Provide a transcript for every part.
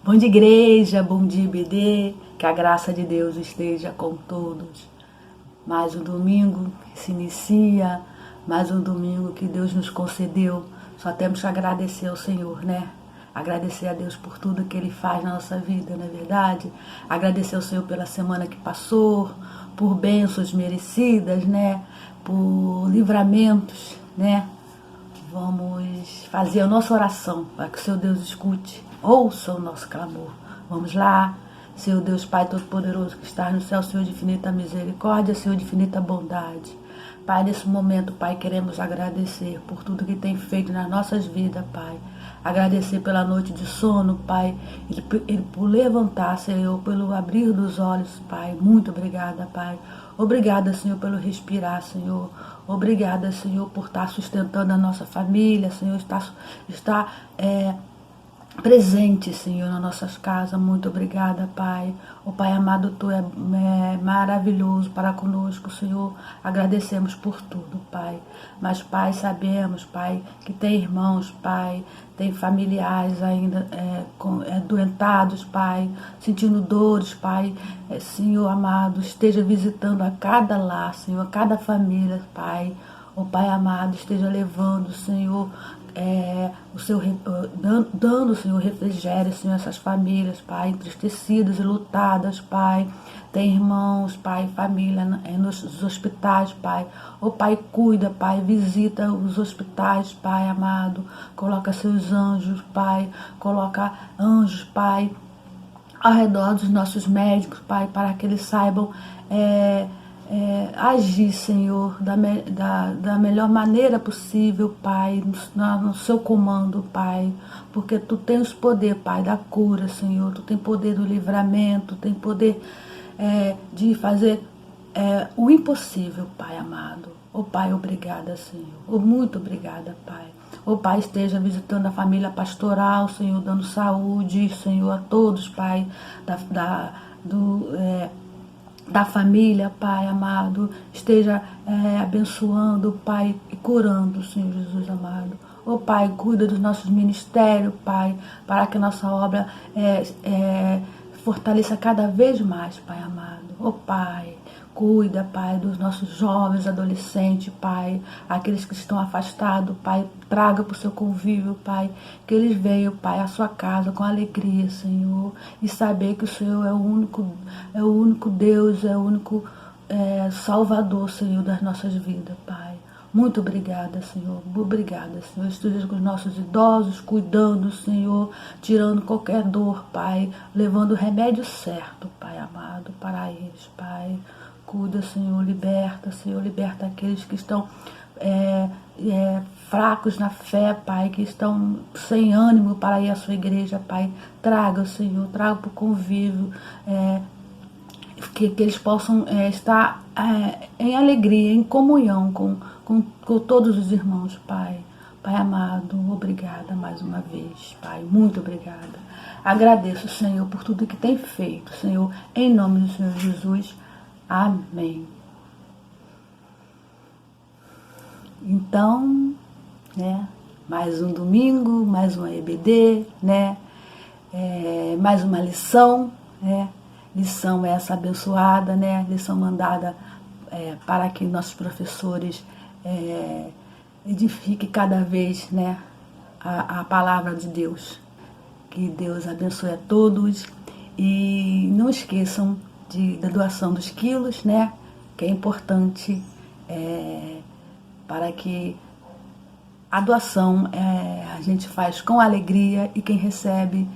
Bom dia, igreja, bom dia, IBD, que a graça de Deus esteja com todos. Mais um domingo que se inicia, mais um domingo que Deus nos concedeu. Só temos que agradecer ao Senhor, né? Agradecer a Deus por tudo que Ele faz na nossa vida, não é verdade? Agradecer ao Senhor pela semana que passou, por bênçãos merecidas, né? Por livramentos, né? Vamos fazer a nossa oração para que o Seu Deus escute, ouça o nosso clamor. Vamos lá. Senhor Deus Pai Todo-Poderoso que está no céu, Senhor de infinita misericórdia, Senhor de infinita bondade. Pai, nesse momento, Pai, queremos agradecer por tudo que tem feito nas nossas vidas, Pai. Agradecer pela noite de sono, Pai, e por levantar, Senhor, pelo abrir dos olhos, Pai. Muito obrigada, Pai. Obrigada, Senhor, pelo respirar, Senhor. Obrigada, Senhor, por estar sustentando a nossa família, Senhor, está presente, Senhor, nas nossas casas. Muito obrigada, Pai. O Pai amado, Tu é maravilhoso para conosco, Senhor. Agradecemos por tudo, Pai. Mas, Pai, sabemos, Pai, que tem irmãos, Pai, tem familiares ainda doentados, Pai, sentindo dores, Pai. Senhor amado, esteja visitando a cada lar, Senhor, a cada família, Pai. O Pai amado, esteja levando, Senhor, dando, Senhor, refrigério, Senhor, essas famílias, Pai, entristecidas e lutadas, Pai. Tem irmãos, Pai, família nos hospitais, Pai. O Pai, cuida, Pai, visita os hospitais, Pai amado. Coloca seus anjos, Pai. Coloca anjos, Pai, ao redor dos nossos médicos, Pai, para que eles saibam agir, Senhor, da melhor maneira possível, Pai, no seu comando, Pai, porque Tu tens poder, Pai, da cura, Senhor. Tu tens poder do livramento, Tu tens poder de fazer o impossível, Pai amado. Oh, Pai, obrigada, Senhor. Oh, muito obrigada, Pai. Oh, Pai, esteja visitando a família pastoral, Senhor, dando saúde, Senhor, a todos, Pai, da família, Pai amado. Esteja abençoando, Pai, e curando, Senhor Jesus amado. Oh, Pai, cuida dos nossos ministérios, Pai, para que nossa obra fortaleça cada vez mais, Pai amado. Oh, Pai, cuida, Pai, dos nossos jovens, adolescentes, Pai, aqueles que estão afastados, Pai, traga para o seu convívio, Pai, que eles venham, Pai, à sua casa com alegria, Senhor, e saber que o Senhor é o único Deus, é o único Salvador, Senhor, das nossas vidas, Pai. Muito obrigada, Senhor. Obrigada, Senhor. Esteja com os nossos idosos, cuidando, Senhor, tirando qualquer dor, Pai, levando o remédio certo, Pai amado, para eles, Pai. Cuida, Senhor, liberta aqueles que estão fracos na fé, Pai, que estão sem ânimo para ir à sua igreja, Pai. Traga, Senhor, traga para o convívio, que eles possam estar em alegria, em comunhão com todos os irmãos, Pai. Pai amado, obrigada mais uma vez, Pai, muito obrigada. Agradeço, Senhor, por tudo que tem feito, Senhor, em nome do Senhor Jesus. Amém. Então, né, mais um domingo, mais uma EBD, né, mais uma lição, né, lição essa abençoada, né, lição mandada para que nossos professores edifiquem cada vez, né, a palavra de Deus. Que Deus abençoe a todos e não esqueçam da doação dos quilos, né, que é importante para que a doação a gente faz com alegria e quem recebe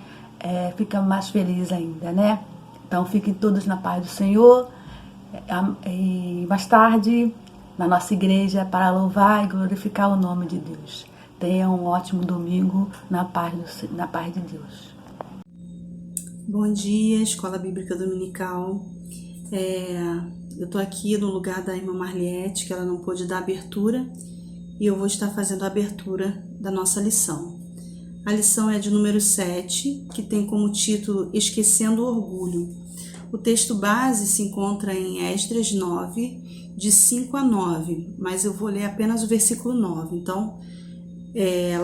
fica mais feliz ainda, né? Então fiquem todos na paz do Senhor e mais tarde na nossa igreja para louvar e glorificar o nome de Deus. Tenham um ótimo domingo na paz de Deus. Bom dia, Escola Bíblica Dominical. Eu estou aqui no lugar da irmã Marliette, que ela não pôde dar abertura, e eu vou estar fazendo a abertura da nossa lição. A lição é de número 7, que tem como título Esquecendo o Orgulho. O texto base se encontra em Esdras 9, de 5 a 9, mas eu vou ler apenas o versículo 9. Então,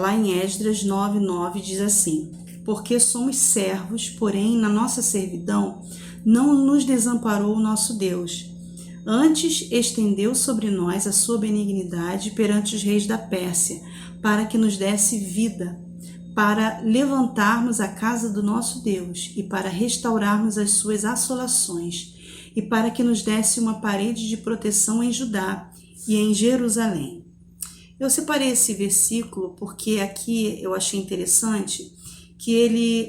lá em Esdras 9, 9 diz assim: porque somos servos, porém, na nossa servidão, não nos desamparou o nosso Deus. Antes, estendeu sobre nós a sua benignidade perante os reis da Pérsia, para que nos desse vida, para levantarmos a casa do nosso Deus e para restaurarmos as suas assolações, e para que nos desse uma parede de proteção em Judá e em Jerusalém. Eu separei esse versículo porque aqui eu achei interessante que ele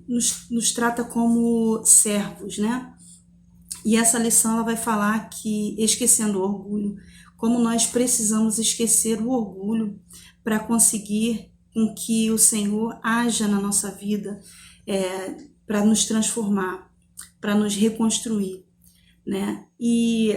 nos trata como servos, né? E essa lição ela vai falar que, esquecendo o orgulho, como nós precisamos esquecer o orgulho para conseguir com que o Senhor haja na nossa vida, para nos transformar, para nos reconstruir, né? E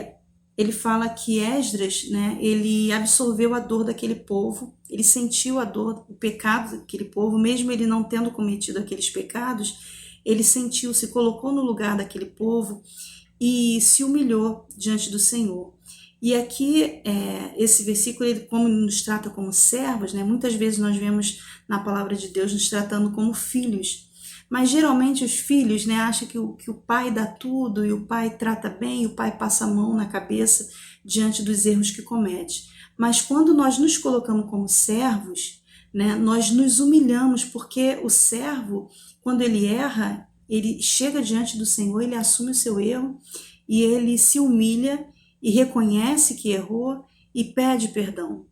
ele fala que Esdras, né, ele absorveu a dor daquele povo, ele sentiu a dor, o pecado daquele povo, mesmo ele não tendo cometido aqueles pecados, ele sentiu, se colocou no lugar daquele povo e se humilhou diante do Senhor. E aqui, esse versículo, ele, como nos trata como servos, né, muitas vezes nós vemos na palavra de Deus nos tratando como filhos. Mas geralmente os filhos, né, acham que o pai dá tudo e o pai trata bem, o pai passa a mão na cabeça diante dos erros que comete. Mas quando nós nos colocamos como servos, né, nós nos humilhamos, porque o servo, quando ele erra, ele chega diante do Senhor, ele assume o seu erro e ele se humilha e reconhece que errou e pede perdão.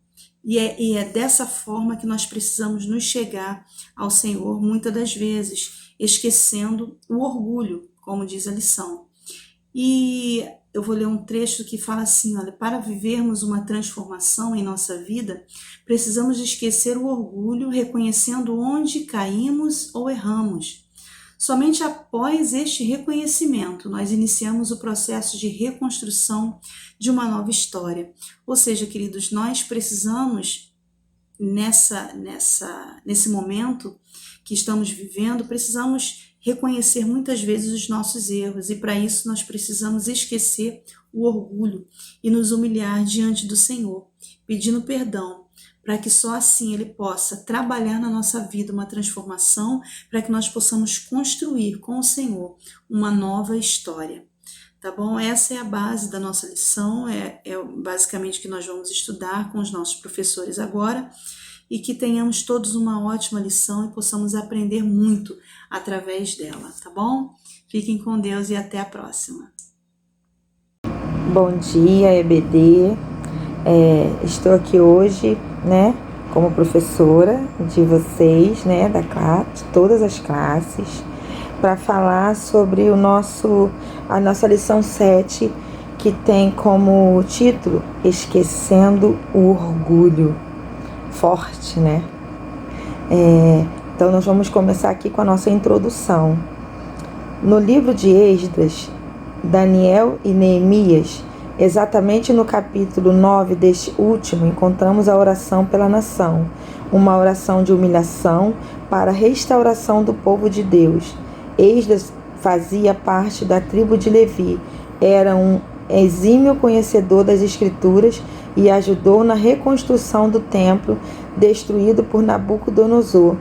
E é dessa forma que nós precisamos nos chegar ao Senhor muitas das vezes, esquecendo o orgulho, como diz a lição. E eu vou ler um trecho que fala assim, olha, para vivermos uma transformação em nossa vida, precisamos esquecer o orgulho, reconhecendo onde caímos ou erramos. Somente após este reconhecimento, nós iniciamos o processo de reconstrução de uma nova história. Ou seja, queridos, nós precisamos, nesse momento que estamos vivendo, precisamos reconhecer muitas vezes os nossos erros, e para isso nós precisamos esquecer o orgulho e nos humilhar diante do Senhor, pedindo perdão, para que só assim Ele possa trabalhar na nossa vida uma transformação, para que nós possamos construir com o Senhor uma nova história. Tá bom? Essa é a base da nossa lição, é basicamente o que nós vamos estudar com os nossos professores agora, e que tenhamos todos uma ótima lição e possamos aprender muito através dela, tá bom? Fiquem com Deus e até a próxima. Bom dia, EBD. Estou aqui hoje, né, como professora de vocês, né, de todas as classes, para falar sobre a nossa lição 7, que tem como título Esquecendo o Orgulho. Forte, né? Então nós vamos começar aqui com a nossa introdução. No livro de Esdras, Daniel e Neemias, exatamente no capítulo 9 deste último, encontramos a oração pela nação, uma oração de humilhação para a restauração do povo de Deus. Esdras fazia parte da tribo de Levi, era um exímio conhecedor das Escrituras e ajudou na reconstrução do templo destruído por Nabucodonosor.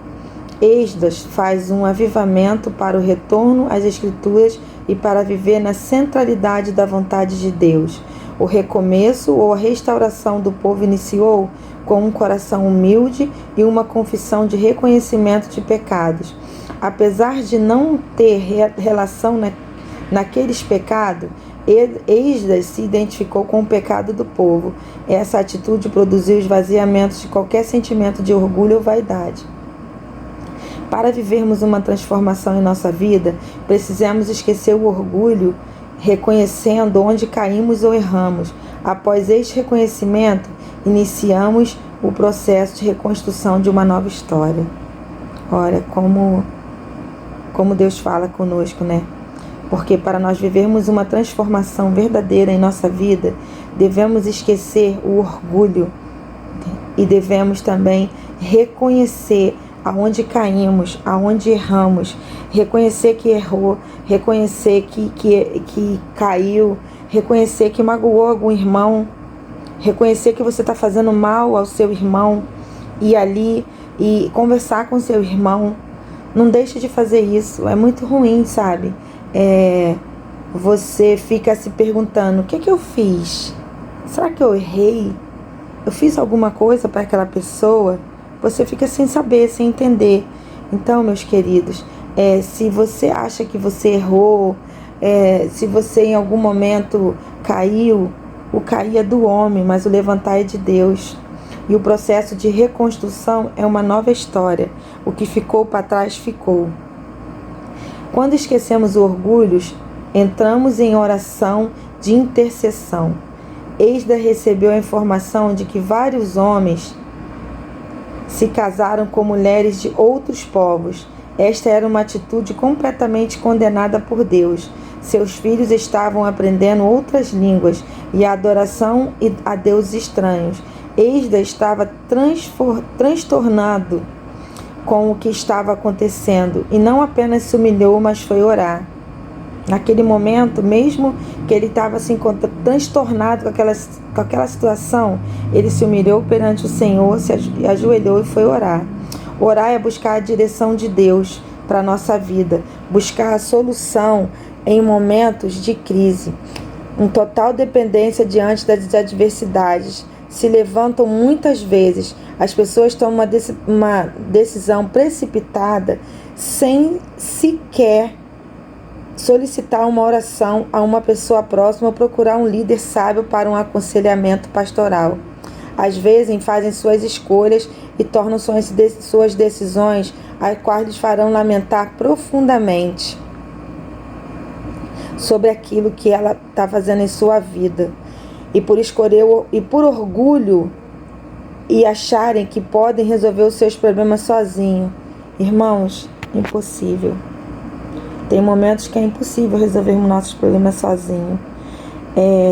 Esdras faz um avivamento para o retorno às Escrituras e para viver na centralidade da vontade de Deus. O recomeço ou a restauração do povo iniciou com um coração humilde e uma confissão de reconhecimento de pecados. Apesar de não ter relação naqueles pecados, Esdras se identificou com o pecado do povo. Essa atitude produziu esvaziamentos de qualquer sentimento de orgulho ou vaidade. Para vivermos uma transformação em nossa vida, precisamos esquecer o orgulho, reconhecendo onde caímos ou erramos. Após este reconhecimento, iniciamos o processo de reconstrução de uma nova história. Olha como Deus fala conosco, né? Porque para nós vivermos uma transformação verdadeira em nossa vida, devemos esquecer o orgulho e devemos também reconhecer aonde caímos, aonde erramos, reconhecer que errou, reconhecer que caiu, reconhecer que magoou algum irmão, reconhecer que você está fazendo mal ao seu irmão, ir ali e conversar com seu irmão, Não deixe de fazer isso, é muito ruim, sabe? Você fica se perguntando, o que é que eu fiz? Será que eu errei? Eu fiz alguma coisa para aquela pessoa? Você fica sem saber, sem entender. Então, meus queridos, se você acha que você errou, se você em algum momento caiu, o cair é do homem, mas o levantar é de Deus. E o processo de reconstrução é uma nova história. O que ficou para trás, ficou. Quando esquecemos o orgulho, entramos em oração de intercessão. Esdra recebeu a informação de que vários homens se casaram com mulheres de outros povos. Esta era uma atitude completamente condenada por Deus. Seus filhos estavam aprendendo outras línguas e a adoração a deuses estranhos. Esdra estava transtornado com o que estava acontecendo e não apenas se humilhou, mas foi orar. Naquele momento, mesmo que ele estava assim, transtornado com aquela situação, ele se humilhou perante o Senhor, se ajoelhou e foi orar. Orar é buscar a direção de Deus para a nossa vida, buscar a solução em momentos de crise. Em total dependência diante das adversidades, se levantam muitas vezes. As pessoas tomam uma decisão precipitada sem sequer solicitar uma oração a uma pessoa próxima ou procurar um líder sábio para um aconselhamento pastoral. Às vezes fazem suas escolhas e tornam suas decisões as quais lhes farão lamentar profundamente sobre aquilo que ela está fazendo em sua vida. E por orgulho e acharem que podem resolver os seus problemas sozinhos. Irmãos, impossível. Tem momentos que é impossível resolvermos nossos problemas sozinhos.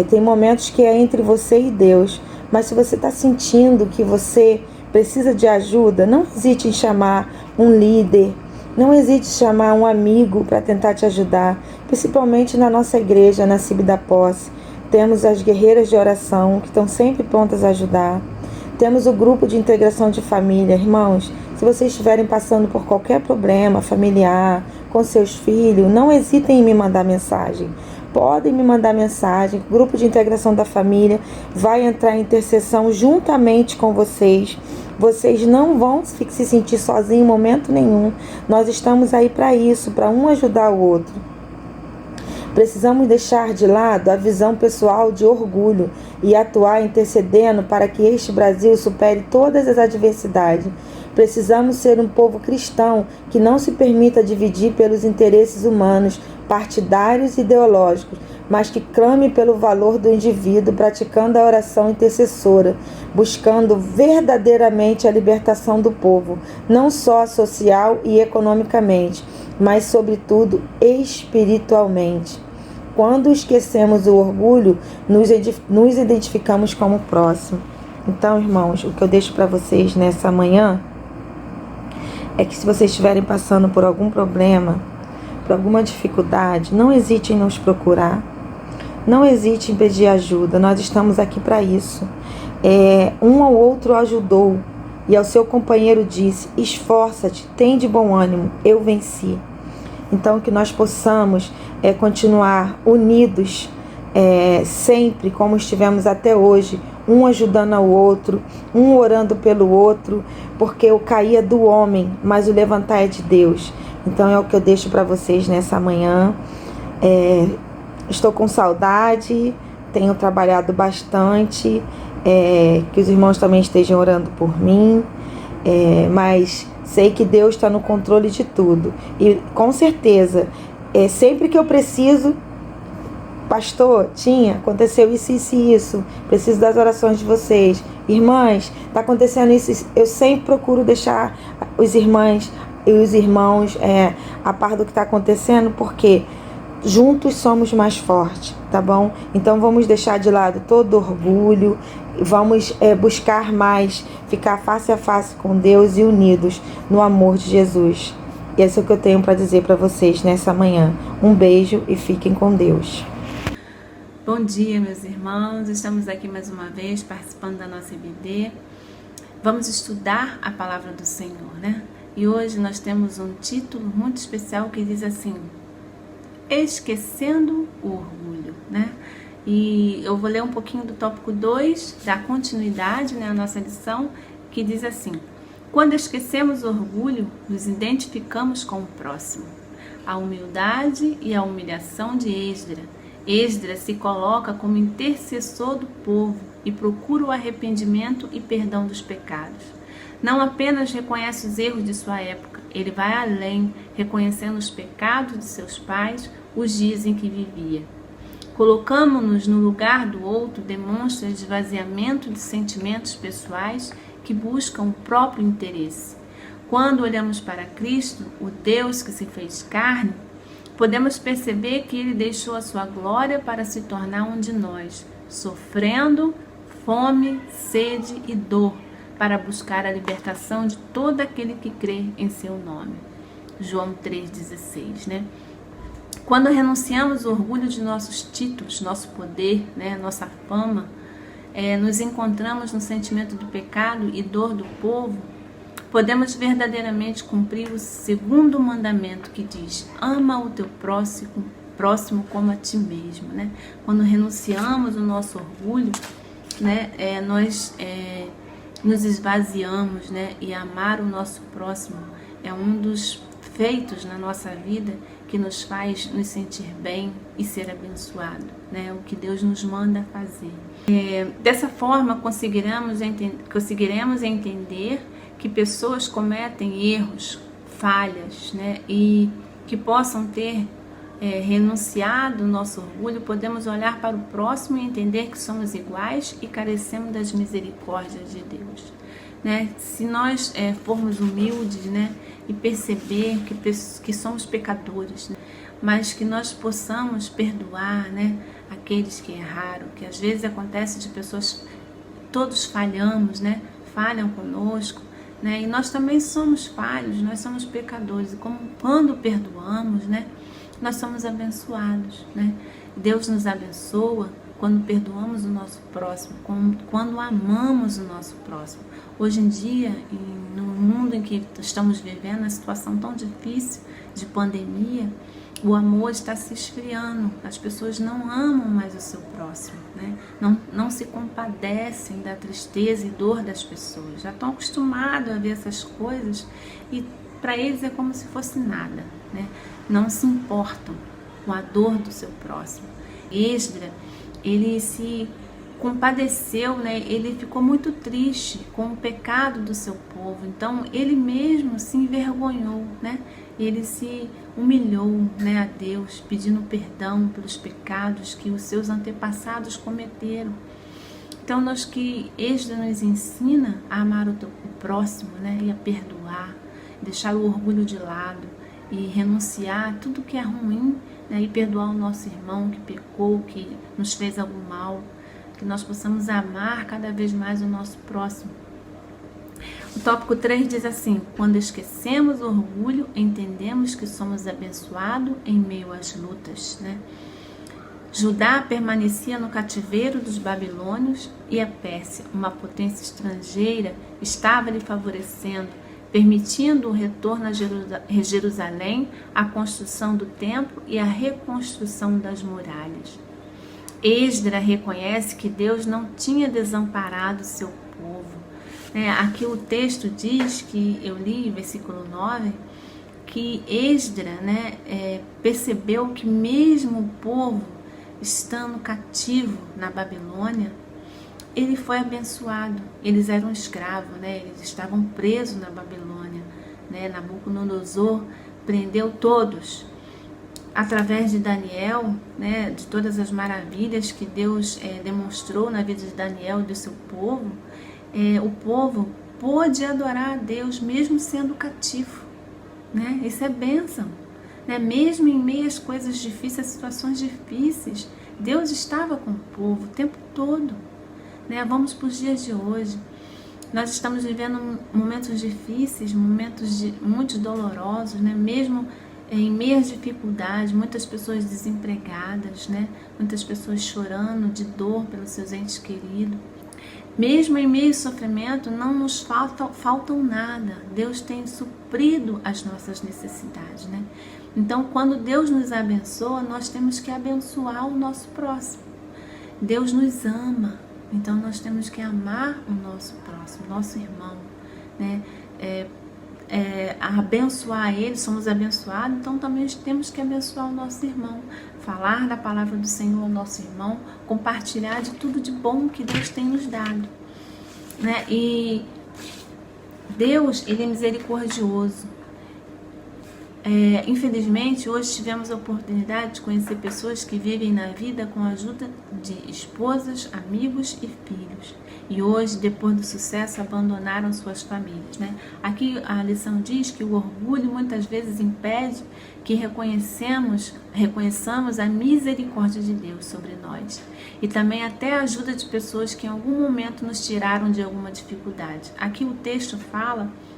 Tem momentos que é entre você e Deus. Mas se você está sentindo que você precisa de ajuda, não hesite em chamar um líder. Não hesite em chamar um amigo para tentar te ajudar. Principalmente na nossa igreja, na CIB da Posse. Temos as guerreiras de oração, que estão sempre prontas a ajudar. Temos o grupo de integração de família. Irmãos, se vocês estiverem passando por qualquer problema familiar, com seus filhos, não hesitem em me mandar mensagem. Podem me mandar mensagem. O grupo de integração da família vai entrar em intercessão juntamente com vocês. Vocês não vão se sentir sozinhos em momento nenhum. Nós estamos aí para isso, para um ajudar o outro. Precisamos deixar de lado a visão pessoal de orgulho e atuar intercedendo para que este Brasil supere todas as adversidades. Precisamos ser um povo cristão que não se permita dividir pelos interesses humanos, partidários e ideológicos, mas que clame pelo valor do indivíduo, praticando a oração intercessora, buscando verdadeiramente a libertação do povo, não só social e economicamente, mas, sobretudo, espiritualmente. Quando esquecemos o orgulho, nos identificamos como o próximo. Então, irmãos, o que eu deixo para vocês nessa manhã é que se vocês estiverem passando por algum problema, por alguma dificuldade, não hesite em nos procurar. Não hesite em pedir ajuda. Nós estamos aqui para isso. Um ao outro ajudou e ao seu companheiro disse: esforça-te, tem de bom ânimo, eu venci. Então, que nós possamos continuar unidos sempre como estivemos até hoje, um ajudando ao outro, um orando pelo outro, porque o cair é do homem, mas o levantar é de Deus. Então é o que eu deixo para vocês nessa manhã. Estou com saudade, tenho trabalhado bastante, que os irmãos também estejam orando por mim, mas sei que Deus está no controle de tudo. E com certeza, sempre que eu preciso, pastor, aconteceu isso, isso e isso, preciso das orações de vocês. Irmãs, está acontecendo isso, eu sempre procuro deixar os irmãs e os irmãos a par do que está acontecendo, porque juntos somos mais fortes, tá bom? Então vamos deixar de lado todo orgulho, vamos buscar mais, ficar face a face com Deus e unidos no amor de Jesus. E esse é o que eu tenho para dizer para vocês nessa manhã. Um beijo e fiquem com Deus. Bom dia, meus irmãos, estamos aqui mais uma vez participando da nossa EBD. Vamos estudar a palavra do Senhor, né? E hoje nós temos um título muito especial que diz assim: Esquecendo o Orgulho, né? E eu vou ler um pouquinho do tópico 2, da continuidade, né, a nossa lição, que diz assim: quando esquecemos o orgulho, nos identificamos com o próximo. A humildade e a humilhação de Esdra. Esdra se coloca como intercessor do povo e procura o arrependimento e perdão dos pecados. Não apenas reconhece os erros de sua época, ele vai além, reconhecendo os pecados de seus pais, os dias em que vivia. Colocamos-nos no lugar do outro demonstra esvaziamento de sentimentos pessoais que buscam o próprio interesse. Quando olhamos para Cristo, o Deus que se fez carne, podemos perceber que Ele deixou a sua glória para se tornar um de nós, sofrendo fome, sede e dor, para buscar a libertação de todo aquele que crê em seu nome. João 3,16, né? Quando renunciamos ao orgulho de nossos títulos, nosso poder, né, nossa fama, nos encontramos no sentimento do pecado e dor do povo, podemos verdadeiramente cumprir o segundo mandamento que diz: ama o teu próximo como a ti mesmo, né? Quando renunciamos o nosso orgulho, né, nós nos esvaziamos, né? E amar o nosso próximo é um dos feitos na nossa vida que nos faz nos sentir bem e ser abençoado, né? O que Deus nos manda fazer. Dessa forma conseguiremos entender que pessoas cometem erros, falhas, né? E que possam ter renunciado o nosso orgulho, podemos olhar para o próximo e entender que somos iguais e carecemos das misericórdias de Deus, né? Se nós formos humildes, né, e perceber que somos pecadores, né, mas que nós possamos perdoar, né, aqueles que erraram, que às vezes acontece de pessoas, todos falhamos, né, falham conosco, né, e nós também somos falhos, nós somos pecadores, e quando perdoamos, né, nós somos abençoados, né? Deus nos abençoa quando perdoamos o nosso próximo, quando amamos o nosso próximo. Hoje em dia, no mundo em que estamos vivendo, a situação tão difícil de pandemia, o amor está se esfriando, as pessoas não amam mais o seu próximo, né? Não se compadecem da tristeza e dor das pessoas, já estão acostumados a ver essas coisas e para eles é como se fosse nada, né? Não se importam com a dor do seu próximo. Esdra, ele se compadeceu, né? Ele ficou muito triste com o pecado do seu povo, então ele mesmo se envergonhou, né? Ele se humilhou, né, a Deus, pedindo perdão pelos pecados que os seus antepassados cometeram. Então, que Esdra nos ensina a amar o próximo, né, e a perdoar, deixar o orgulho de lado e renunciar a tudo que é ruim, né, e perdoar o nosso irmão que pecou, que nos fez algo mal, que nós possamos amar cada vez mais o nosso próximo. O tópico 3 diz assim: quando esquecemos o orgulho, entendemos que somos abençoados em meio às lutas, né? Judá permanecia no cativeiro dos babilônios e a Pérsia, uma potência estrangeira, estava lhe favorecendo, permitindo o retorno a Jerusalém, a construção do templo e a reconstrução das muralhas. Esdra reconhece que Deus não tinha desamparado seu povo. Aqui o texto diz, que eu li, versículo 9, que Esdra, percebeu que mesmo o povo estando cativo na Babilônia, ele foi abençoado. Eles eram escravos, eles estavam presos na Babilônia. Nabucodonosor prendeu todos. Através de Daniel, de todas as maravilhas que Deus demonstrou na vida de Daniel e do seu povo, o povo pôde adorar a Deus mesmo sendo cativo. Isso é bênção. Mesmo em meio às coisas difíceis, às situações difíceis, Deus estava com o povo o tempo todo. Vamos para os dias de hoje. Nós estamos vivendo momentos difíceis, momentos muito dolorosos, mesmo em meio às dificuldades, muitas pessoas desempregadas, muitas pessoas chorando de dor pelos seus entes queridos. Mesmo em meio ao sofrimento, não nos faltam nada. Deus tem suprido as nossas necessidades, né? Então, quando Deus nos abençoa, nós temos que abençoar o nosso próximo. Deus nos ama, então nós temos que amar o nosso próximo, nosso irmão, né? Abençoar ele, somos abençoados, então também temos que abençoar o nosso irmão, falar da palavra do Senhor ao nosso irmão, compartilhar de tudo de bom que Deus tem nos dado, né? E Deus, ele é misericordioso. Infelizmente, hoje tivemos a oportunidade de conhecer pessoas que vivem na vida com a ajuda de esposas, amigos e filhos. E hoje, depois do sucesso, abandonaram suas famílias, né? Aqui a lição diz que o orgulho muitas vezes impede que reconheçamos a misericórdia de Deus sobre nós. E também até a ajuda de pessoas que em algum momento nos tiraram de alguma dificuldade. Aqui o texto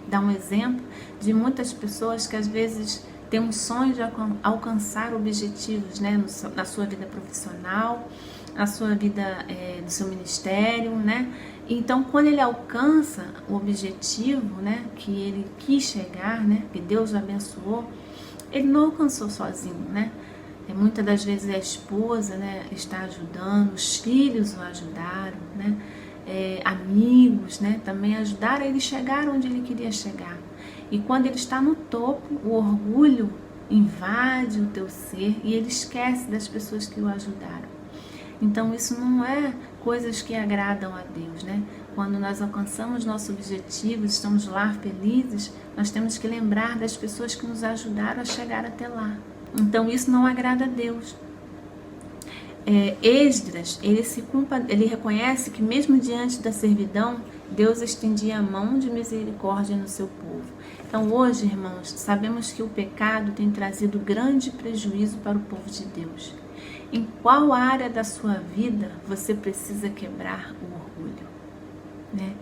dá um exemplo de muitas pessoas que às vezes têm um sonho de alcançar objetivos, né, na sua vida profissional, na sua vida do seu ministério, né? Então, quando ele alcança o objetivo, né, que ele quis chegar, né, que Deus o abençoou, ele não alcançou sozinho, né? Muitas das vezes a esposa, né, está ajudando, os filhos o ajudaram, né? Amigos, né, também ajudaram ele a chegar onde ele queria chegar. E quando ele está no topo, o orgulho invade o teu ser e ele esquece das pessoas que o ajudaram. Então isso não é coisas que agradam a Deus, né? Quando nós alcançamos nossos objetivos, estamos lá felizes, nós temos que lembrar das pessoas que nos ajudaram a chegar até lá. Então isso não agrada a Deus. Esdras, ele reconhece que mesmo diante da servidão, Deus estendia a mão de misericórdia no seu povo. Então hoje, irmãos, sabemos que o pecado tem trazido grande prejuízo para o povo de Deus. Em qual área da sua vida você precisa quebrar o orgulho, né?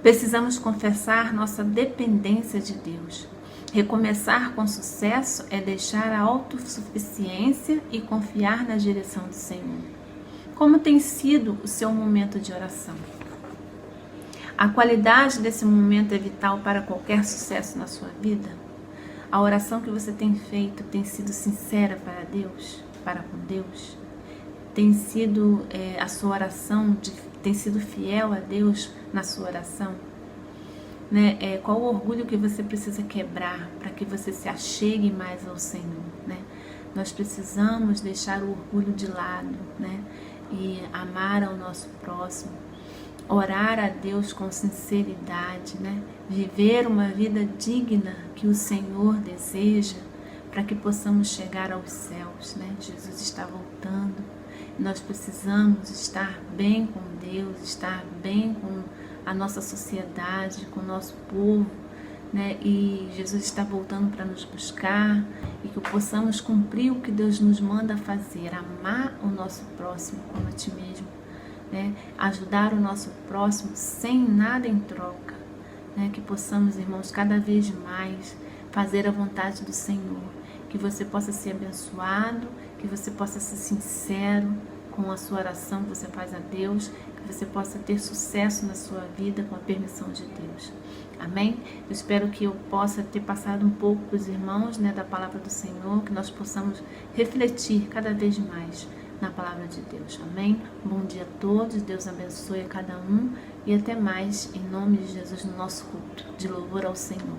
Precisamos confessar nossa dependência de Deus. Recomeçar com sucesso é deixar a autossuficiência e confiar na direção do Senhor. Como tem sido o seu momento de oração? A qualidade desse momento é vital para qualquer sucesso na sua vida? A oração que você tem feito tem sido sincera para Deus, para com Deus? Tem sido a sua oração, tem sido fiel a Deus na sua oração? Né? Qual o orgulho que você precisa quebrar para que você se achegue mais ao Senhor, né? Nós precisamos deixar o orgulho de lado, né? E amar ao nosso próximo, orar a Deus com sinceridade, né? Viver uma vida digna que o Senhor deseja para que possamos chegar aos céus, né? Jesus está voltando e nós precisamos estar bem com Deus, estar bem com a nossa sociedade, com o nosso povo, né? E Jesus está voltando para nos buscar e que possamos cumprir o que Deus nos manda fazer, amar o nosso próximo como a ti mesmo, né? Ajudar o nosso próximo sem nada em troca, né? Que possamos, irmãos, cada vez mais fazer a vontade do Senhor, que você possa ser abençoado, que você possa ser sincero com a sua oração que você faz a Deus, que você possa ter sucesso na sua vida com a permissão de Deus. Amém? Eu espero que eu possa ter passado um pouco para os irmãos, né, da palavra do Senhor, que nós possamos refletir cada vez mais na palavra de Deus. Amém? Bom dia a todos, Deus abençoe a cada um e até mais, em nome de Jesus, no nosso culto de louvor ao Senhor.